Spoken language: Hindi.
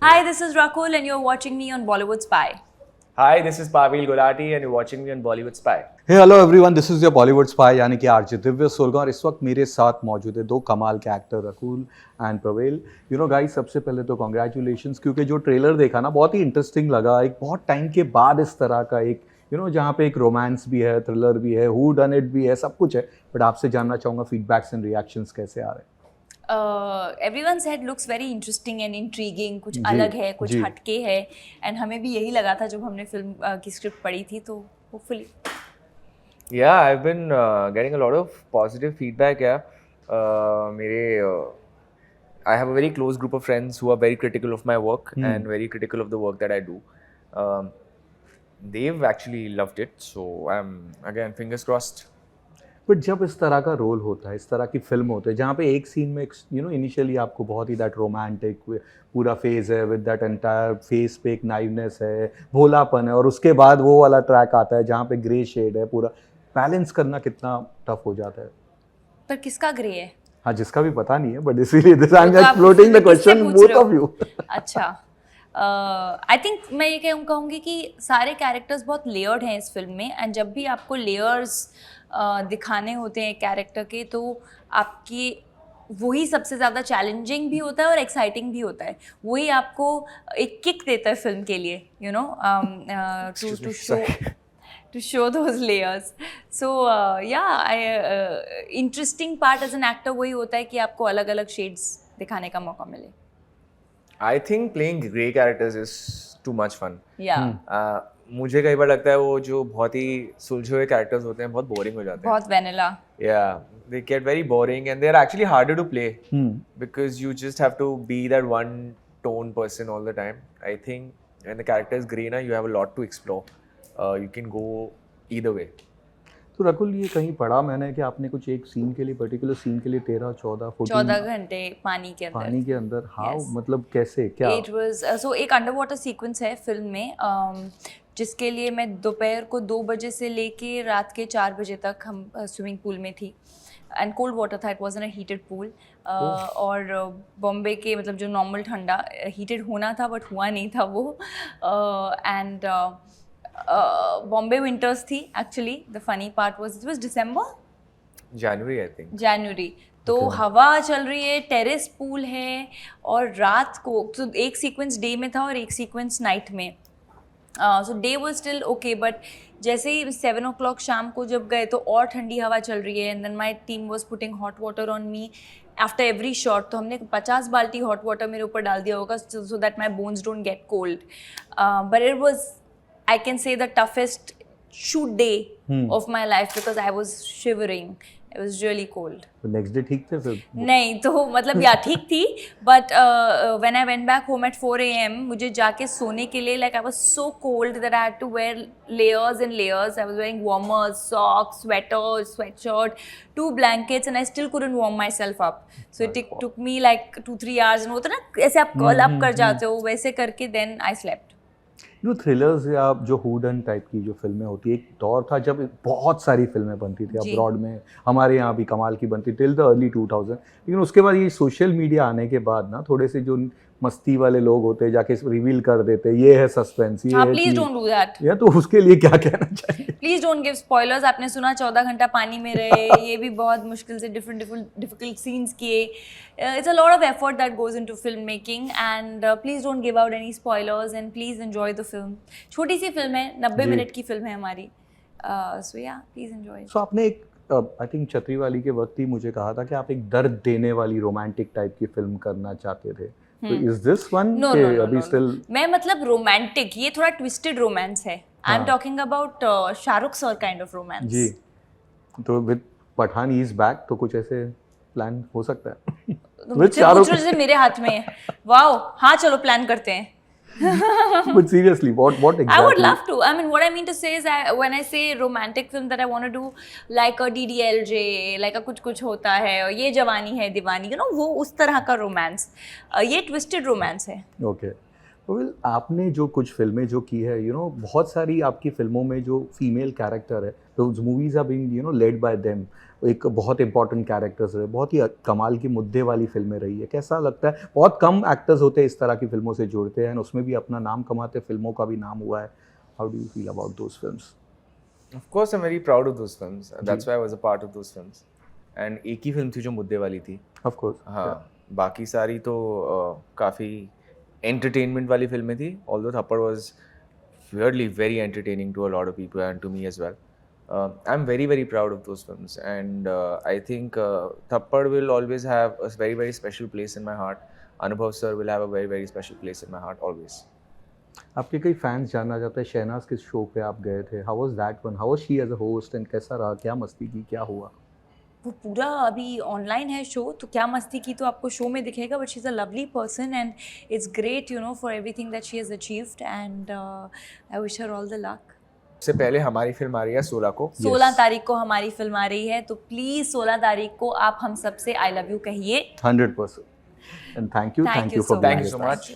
Hi, this is Rakul and you're watching me on Bollywood Spy. Hi, this is Pavail Gulati and you're watching me on Bollywood Spy. Hey hello everyone, this is your Bollywood spy यानी कि आरजे दिव्य सोलगा। और इस वक्त मेरे साथ मौजूद है दो कमाल के actor Rakul and prevail. You know guys, सबसे पहले तो कॉन्ग्रेचुलेशंस, क्योंकि जो ट्रेलर देखा ना बहुत ही इंटरेस्टिंग लगा। एक बहुत टाइम के बाद इस तरह का एक जहाँ पे एक रोमांस भी है, थ्रिलर भी है, हू डन इट भी है, सब कुछ है। बट आपसे जानना चाहूँगा फीडबैक्स एंड रिएक्शंस कैसे आ रहे हैं। Everyone said looks very interesting and intriguing. कुछ अलग है, कुछ हटके है, and हमें भी यही लगा था जब हमने फिल्म की स्क्रिप्ट पढ़ी थी। तो hopefully. Yeah, I've been getting a lot of positive feedback. Yeah, I have a very close group of friends who are very critical of my work and very critical of the work that I do. They've actually loved it, so I'm again fingers crossed. But जब इस तरह का रोल होता है, इस तरह की फिल्म होती है जहाँ पे एक सीन में इनिशियली आपको बहुत ही दैट रोमांटिक पूरा फेज है, विद दैट एंटायर फेस पे एक नाइवनेस है, भोलापन है, और उसके बाद वो वाला ट्रैक आता है जहाँ पे ग्रे शेड है, पूरा बैलेंस करना कितना टफ हो जाता है। पर किसका ग्रे है? हाँ, जिसका भी पता नहीं है, बट इसीलिए this I am exploring the question both of you. अच्छा, आई थिंक मैं ये कहूँगी कि सारे कैरेक्टर्स बहुत लेयर्ड हैं इस फिल्म में, एंड जब भी आपको लेयर्स दिखाने होते हैं कैरेक्टर के, तो आपकी वही सबसे ज़्यादा चैलेंजिंग भी होता है और एक्साइटिंग भी होता है। वही आपको एक किक देता है फिल्म के लिए, you know, to show those layers. So interesting part as an actor वही होता है कि आपको अलग अलग shades दिखाने का मौका मिले। I think playing grey characters is too much fun. Yeah. मुझे कई बार लगता है वो जो बहुत ही सुलझे हुए कैरेक्टर्स होते हैं बहुत बोरिंग हो जाते हैं। बहुत vanilla. Yeah, they get very boring and they're actually harder to play because you just have to be that one tone person all the time. I think when the character is grey na, you have a lot to explore. You can go either way. तो रकुल, ये कहीं पढ़ा मैंने कि आपने कुछ एक सीन के लिए, पर्टिकुलर सीन के लिए 14 घंटे पानी के अंदर। हाउ, मतलब कैसे, क्या? It was so एक अंडर वाटर सीक्वेंस है फिल्म में, जिसके लिए मैं दोपहर को 2 बजे से लेके रात के 4 बजे तक हम स्विमिंग पूल में थी, एंड कोल्ड वाटर था, it wasn't a heated pool. और बॉम्बे के मतलब जो नॉर्मल ठंडा हीटेड होना था बट हुआ नहीं था वो, एंड बॉम्बे विंटर्स थी actually. The funny part was it was January, I think. जनवरी, तो हवा चल रही है, टेरेस पूल है, और रात को तो एक सीक्वेंस डे में था और एक सीक्वेंस नाइट में। So day was still okay, but जैसे ही 7 o'clock शाम को जब गए तो और ठंडी हवा चल रही है, and then my team was putting hot water on me after every shot. तो हमने 50 बाल्टी हॉट वाटर मेरे ऊपर डाल दिया होगा so that my bones don't get cold. But it was, I can say, the toughest shoot day of my life because I was shivering. It was really cold. तो next day ठीक थे फिर? नहीं, तो मतलब या ठीक थी, but when I went back home at 4 a.m. मुझे जाके सोने के लिए like I was so cold that I had to wear layers and layers. I was wearing warmers, socks, sweaters, sweatshirt, 2 blankets, and I still couldn't warm myself up. So it took me like 2-3 hours. and होता ना ऐसे आप curl up कर जाते हो, वैसे करके then I slept. थ्रिलर्स या जो हुडन टाइप की जो फिल्में होती है, एक दौर था जब बहुत सारी फिल्में बनती थी अब्रॉड में, हमारे यहाँ भी कमाल की बनती टिल द अर्ली 2000। लेकिन उसके बाद ये सोशल मीडिया आने के बाद ना थोड़े से जो मस्ती वाले लोग होते हैं जाके रिवील कर देते हैं ये है सस्पेंस, ये है प्लीज डोंट डू दैट। या तो उसके लिए क्या कहना चाहिए? Please don't give spoilers. आपने सुना 14 घंटा पानी में रहे, ये भी बहुत मुश्किल से डिफिकल्ट सीन्स किए। It's a lot of effort that goes into film making, and please don't give out any spoilers and please enjoy the film. छोटी सी फिल्म है, 90 मिनट की फिल्म है हमारी, सो या प्लीज एंजॉय। सो आपने एक आई थिंक छतरी वाली के वक्त ही मुझे कहा था कि आप एक दर्द देने वाली रोमांटिक टाइप की फिल्म करना चाहते थे, तो इज दिस वन? No, अभी स्टिल मैं मतलब रोमांटिक, ये थोड़ा ट्विस्टेड रोमांस है। I am talking about Shahrukh sir kind of romance. जी, तो विद पठान इज बैक, तो कुछ ऐसे प्लान हो सकता है? मुझसे पूछ रहे जैसे मेरे हाथ में है। वाओ, हाँ चलो प्लान करते हैं। But seriously, what exactly? I would love to. I mean, what I mean to say is that when I say romantic film that I want to do like a DDLJ, like a कुछ होता है, और ये जवानी है दीवानी, you know, वो उस तरह का रोमांस, ये ट्विस्टेड रोमांस है। Okay. वेल आपने जो कुछ फिल्में जो की है बहुत सारी आपकी फिल्मों में जो फीमेल कैरेक्टर है those movies are being led by them, एक बहुत इंपॉर्टेंट कैरेक्टर्स है, बहुत ही कमाल की मुद्दे वाली फिल्में रही है। कैसा लगता है, बहुत कम एक्टर्स होते हैं इस तरह की फिल्मों से जुड़ते हैं उसमें भी अपना नाम कमाते, फिल्मों का भी नाम हुआ है। How do you feel about those films? Of course, I'm very proud of those films. That's why I was a part of those films. And एक ही फिल्म थी जो मुद्दे वाली थी. Of course. हाँ, बाकी सारी तो काफ़ी entertainment वाली फिल्में थी. Although थप्पड़ was weirdly very entertaining to a lot of people and to me as well. I'm very very proud of those films, and I think थप्पड़ will always have a very very special place in my heart. Anubhav sir will have a very very special place in my heart always. आपके कई फैंस जानना चाहते हैं शहनाज किस शो पे आप गए थे, how was that one, how was she as a host and कैसा रहा, क्या मस्ती की, क्या हुआ? वो पूरा अभी ऑनलाइन है शो, तो क्या मस्ती की तो आपको शो में दिखेगा, but she is a lovely person and it's great for everything that she has achieved and I wish her all the luck. उससे पहले हमारी फिल्म आ रही है 16 को. 16 तारीख को हमारी फिल्म आ रही है, तो प्लीज़ 16 तारीख को आप हम सबसे आई लव यू कहिए। 100%। And thank you so for Thank you so much.